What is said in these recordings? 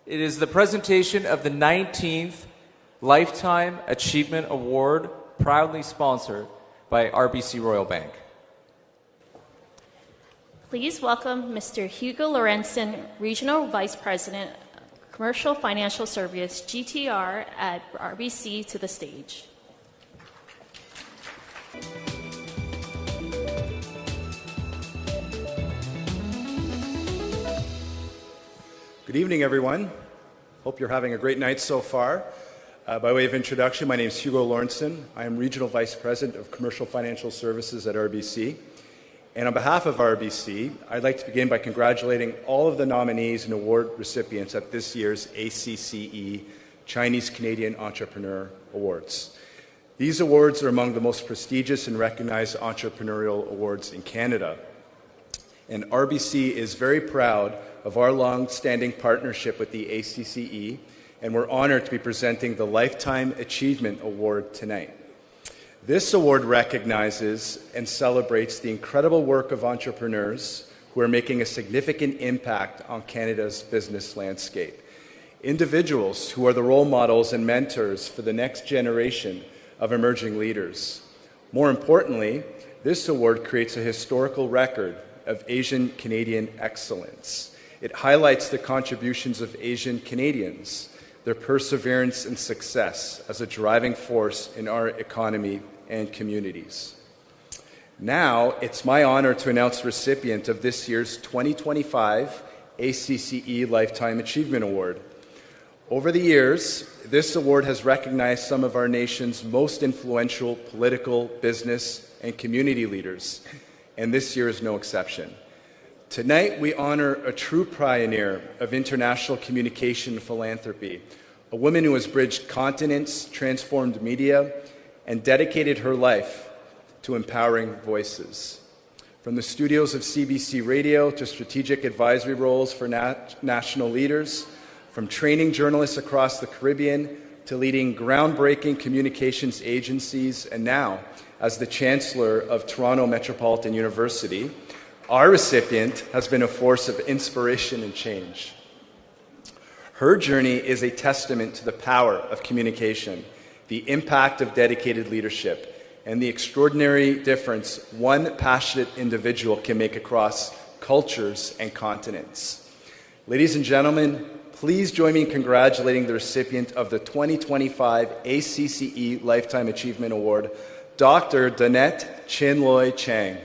It is the presentation of the 19th Lifetime Achievement Award, proudly sponsored by RBC Royal Bank. Please welcome Mr. Hugo Lorenzen, Regional Vice President, Commercial Financial Service, GTR at RBC, to the stage. Good evening, everyone. Hope you're having a great night so far. By way of introduction, my name is Hugo Lorenzen. I am Regional Vice President of Commercial Financial Services at RBC. And on behalf of RBC, I'd like to begin by congratulating all of the nominees and award recipients at this year's ACCE Chinese Canadian Entrepreneur Awards. These awards are among the most prestigious and recognized entrepreneurial awards in Canada. And RBC is very proud of our long-standing partnership with the ACCE, and we're honored to be presenting the Lifetime Achievement Award tonight. This award recognizes and celebrates the incredible work of entrepreneurs who are making a significant impact on Canada's business landscape. Individuals who are the role models and mentors for the next generation of emerging leaders. More importantly, this award creates a historical record of Asian Canadian excellence. It highlights the contributions of Asian Canadians, their perseverance and success as a driving force in our economy and communities. Now, it's my honor to announce the recipient of this year's 2025 ACCE Lifetime Achievement Award. Over the years, this award has recognized some of our nation's most influential political, business, and community leaders, and this year is no exception. Tonight, we honor a true pioneer of international communication and philanthropy, a woman who has bridged continents, transformed media, and dedicated her life to empowering voices. From the studios of CBC Radio to strategic advisory roles for national leaders, from training journalists across the Caribbean to leading groundbreaking communications agencies, and now as the Chancellor of Toronto Metropolitan University, our recipient has been a force of inspiration and change. Her journey is a testament to the power of communication, the impact of dedicated leadership, and the extraordinary difference one passionate individual can make across cultures and continents. Ladies and gentlemen, please join me in congratulating the recipient of the 2025 ACCE Lifetime Achievement Award, Dr. Donette Chin-Loy Chang.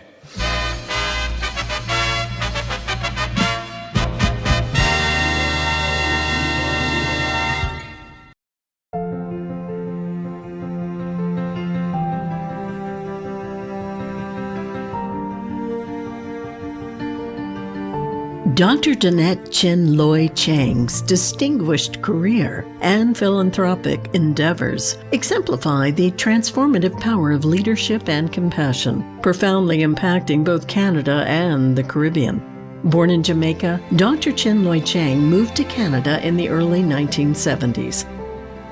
Dr. Donette Chin-Loy Chang's distinguished career and philanthropic endeavors exemplify the transformative power of leadership and compassion, profoundly impacting both Canada and the Caribbean. Born in Jamaica, Dr. Chin-Loy Chang moved to Canada in the early 1970s.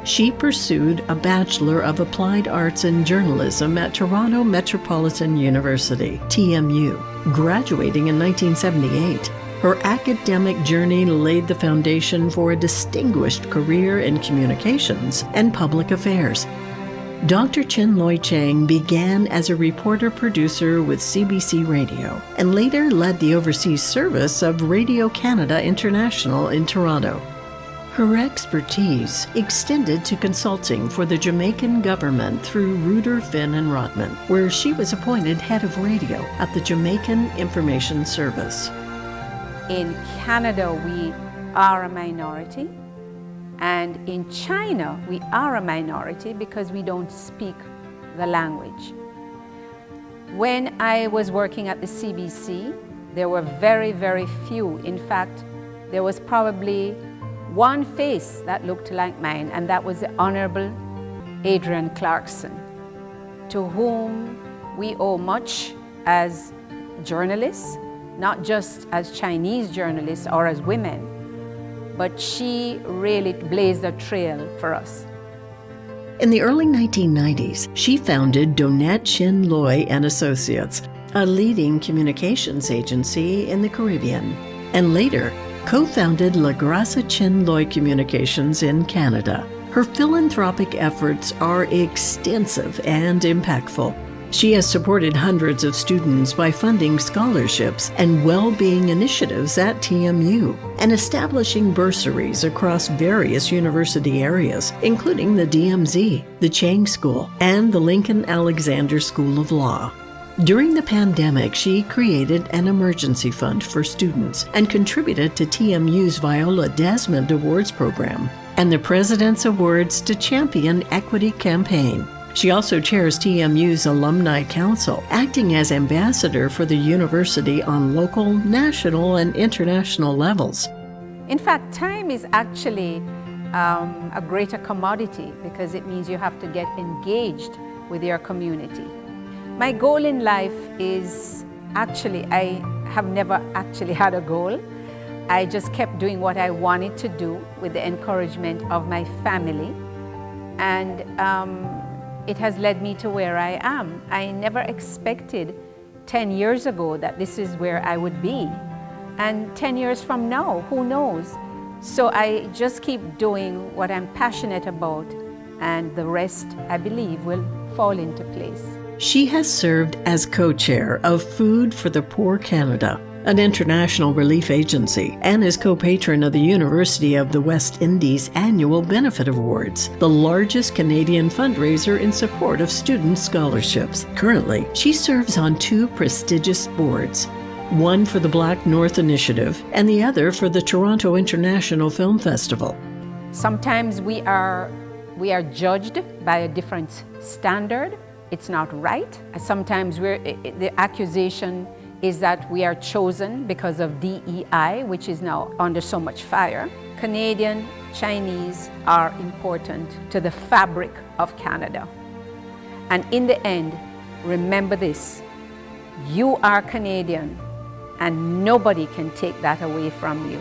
She pursued a Bachelor of Applied Arts in Journalism at Toronto Metropolitan University, TMU, graduating in 1978. Her academic journey laid the foundation for a distinguished career in communications and public affairs. Dr. Chin-Loy Chang began as a reporter-producer with CBC Radio and later led the overseas service of Radio Canada International in Toronto. Her expertise extended to consulting for the Jamaican government through Reuter, Finn and Rodman, where she was appointed head of radio at the Jamaican Information Service. In Canada, we are a minority, and in China, we are a minority because we don't speak the language. When I was working at the CBC, there were very, very few. In fact, there was probably one face that looked like mine, and that was the Honorable Adrian Clarkson, to whom we owe much as journalists, not just as Chinese journalists or as women, but she really blazed a trail for us. In the early 1990s, she founded Donette Chin-Loy and Associates, a leading communications agency in the Caribbean, and later co-founded Donette Chin-Loy Communications in Canada. Her philanthropic efforts are extensive and impactful. She has supported hundreds of students by funding scholarships and well-being initiatives at TMU and establishing bursaries across various university areas, including the DMZ, the Chang School, and the Lincoln Alexander School of Law. During the pandemic, she created an emergency fund for students and contributed to TMU's Viola Desmond Awards program and the President's Awards to Champion Equity campaign. She also chairs TMU's Alumni Council, acting as ambassador for the university on local, national, and international levels. In fact, time is actually a greater commodity because it means you have to get engaged with your community. My goal in life is I have never actually had a goal. I just kept doing what I wanted to do with the encouragement of my family. And it has led me to where I am. I never expected 10 years ago that this is where I would be. And 10 years from now, who knows? So I just keep doing what I'm passionate about, and the rest, I believe, will fall into place. She has served as co-chair of Food for the Poor Canada, an international relief agency, and is co-patron of the University of the West Indies Annual Benefit Awards, the largest Canadian fundraiser in support of student scholarships. Currently, she serves on 2 prestigious boards, one for the Black North Initiative and the other for the Toronto International Film Festival. Sometimes we are judged by a different standard. It's not right. Sometimes the accusation is that we are chosen because of DEI, which is now under so much fire. Canadian, Chinese are important to the fabric of Canada. And in the end, remember this, you are Canadian and nobody can take that away from you.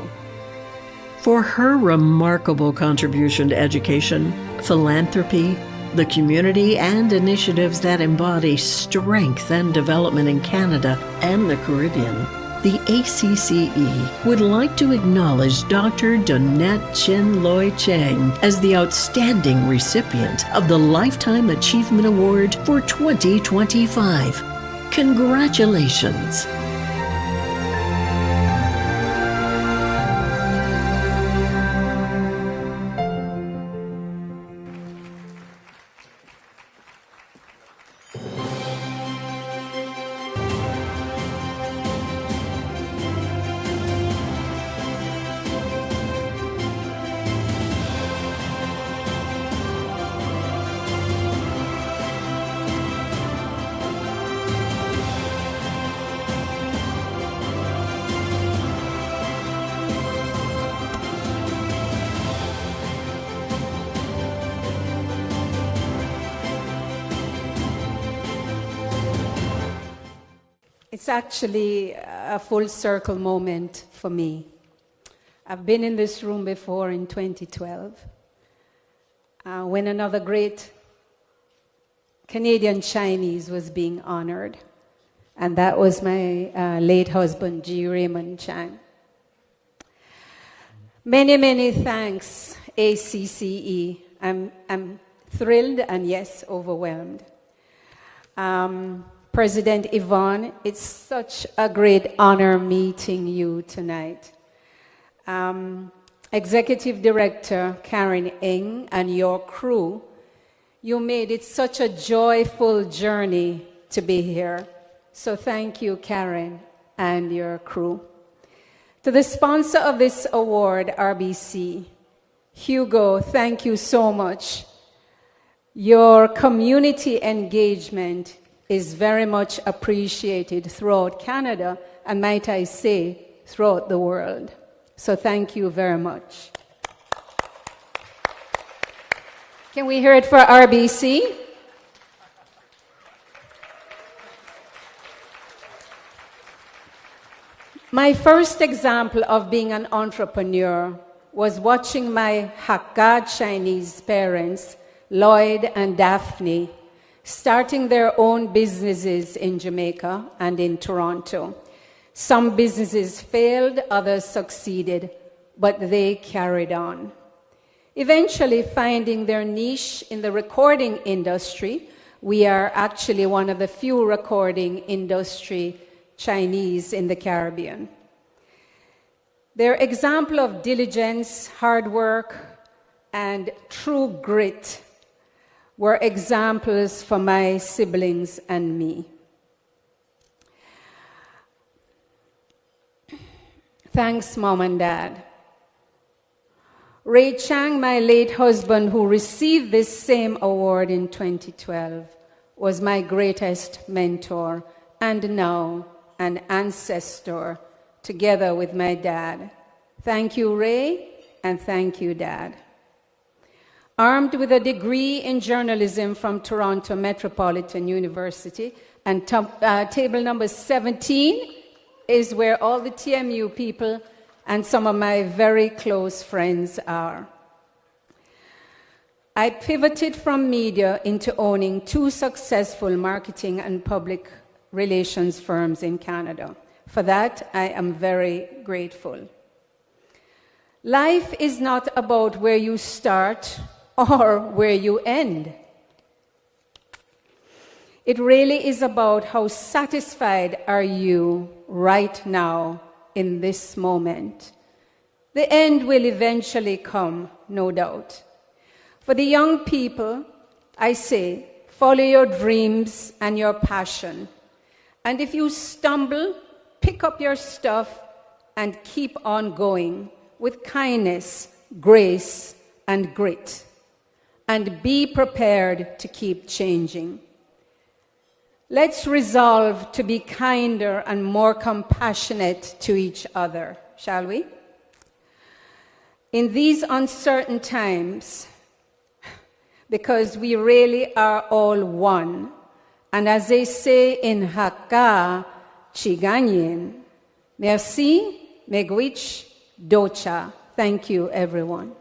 For her remarkable contribution to education, philanthropy, the community, and initiatives that embody strength and development in Canada and the Caribbean, the ACCE would like to acknowledge Dr. Donette Chin-Loy Chang as the outstanding recipient of the Lifetime Achievement Award for 2025. Congratulations! It's actually a full circle moment for me. I've been in this room before in 2012 when another great Canadian Chinese was being honored, and that was my late husband, G. Raymond Chang. Many, many thanks, ACCE. I'm thrilled and yes, overwhelmed. President Yvonne, it's such a great honor meeting you tonight. Executive Director Karen Ng and your crew, you made it such a joyful journey to be here. So thank you, Karen, and your crew. To the sponsor of this award, RBC, Hugo, thank you so much. Your community engagement is very much appreciated throughout Canada, and might I say, throughout the world. So thank you very much. Can we hear it for RBC? My first example of being an entrepreneur was watching my Hakka Chinese parents, Lloyd and Daphne, starting their own businesses in Jamaica and in Toronto. Some businesses failed, others succeeded, but they carried on, eventually finding their niche in the recording industry. We are actually one of the few recording industry Chinese in the Caribbean. Their example of diligence, hard work, and true grit were examples for my siblings and me. Thanks, Mom and Dad. Ray Chang, my late husband, who received this same award in 2012, was my greatest mentor and now an ancestor, together with my dad. Thank you, Ray, and thank you, Dad. Armed with a degree in journalism from Toronto Metropolitan University, and table number 17 is where all the TMU people and some of my very close friends are. I pivoted from media into owning 2 successful marketing and public relations firms in Canada. For that, I am very grateful. Life is not about where you start or where you end. It really is about how satisfied are you right now in this moment. The end will eventually come, no doubt. For the young people, I say, follow your dreams and your passion. And if you stumble, pick up your stuff and keep on going with kindness, grace, and grit. And be prepared to keep changing. Let's resolve to be kinder and more compassionate to each other, shall we? In these uncertain times, because we really are all one, and as they say in Hakka, Chiganyin, merci, megwich, docha. Thank you, everyone.